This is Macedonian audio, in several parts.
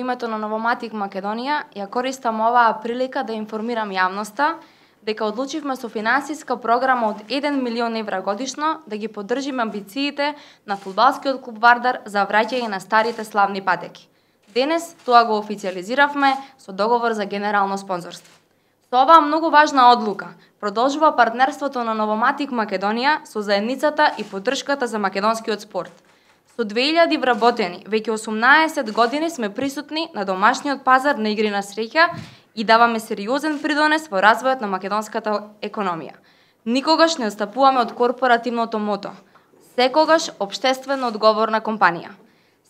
името на Новоматик Македонија ја користам оваа прилика да информирам јавноста дека одлучивме со финансиска програма од 1 милион евра годишно да ги поддржиме амбициите на фудбалскиот клуб Вардар за враќање на старите славни патеки. Денес тоа го официализиравме со договор за генерално спонзорство. Со оваа многу важна одлука продолжува партнерството на Новоматик Македонија со заедницата и поддршката за македонскиот спорт. Со 2000 вработени, веќе 18 години сме присутни на домашниот пазар на игри на среќа и даваме сериозен придонес во развојот на македонската економија. Никогаш не отстапуваме од корпоративното мото. Секогаш општествено одговорна компанија.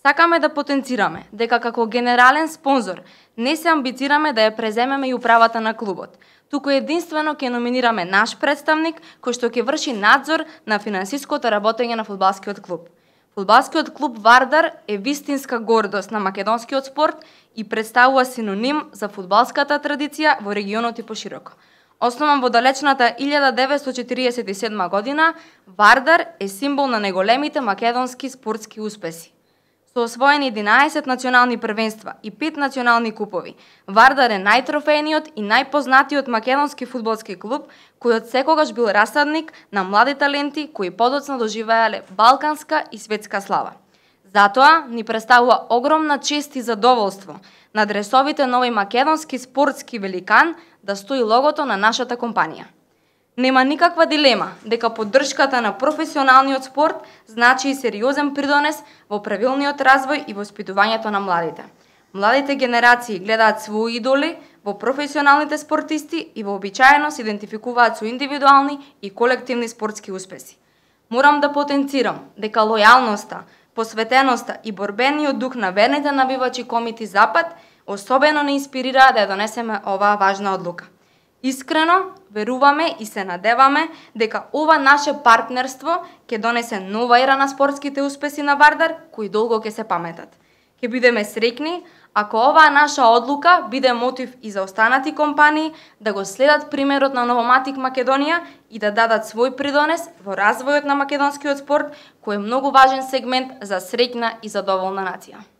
Сакаме да потенцираме дека како генерален спонзор не се амбицираме да ја преземеме и управата на клубот, туку единствено ќе номинираме наш представник кој што ќе врши надзор на финансиското работење на фудбалскиот клуб. Фудбалскиот клуб Вардар е вистинска гордост на македонскиот спорт и представува синоним за фудбалската традиција во регионот и пошироко. Основан во далечната 1947 година, Вардар е символ на најголемите македонски спортски успеси. Со освоени 11 национални првенства и 5 национални купови, Вардар е најтрофејниот и најпознатиот македонски фудбалски клуб кој од секогаш бил расадник на млади таленти кои подоцна доживеале балканска и светска слава. Затоа ни представува огромна чест и задоволство на дресовите на овој македонски спортски великан да стои логото на нашата компанија. Нема никаква дилема дека поддршката на професионалниот спорт значи и сериозен придонес во правилниот развој и воспитувањето на младите. Младите генерации гледаат своји идоли во професионалните спортисти и вообичаено се идентификуваат со индивидуални и колективни спортски успеси. Морам да потенцирам дека лојалноста, посветеноста и борбениот дух на верните навивачи Комити Запад особено не инспирираа да ја донесеме оваа важна одлука. Искрено веруваме и се надеваме дека ова наше партнерство ќе донесе нова ера на спортските успеси на Вардар, кои долго ќе се паметат. Ќе бидеме среќни ако оваа наша одлука биде мотив и за останати компании да го следат примерот на Новоматик Македонија и да дадат свој придонес во развојот на македонскиот спорт, кој е многу важен сегмент за среќна и задоволна нација.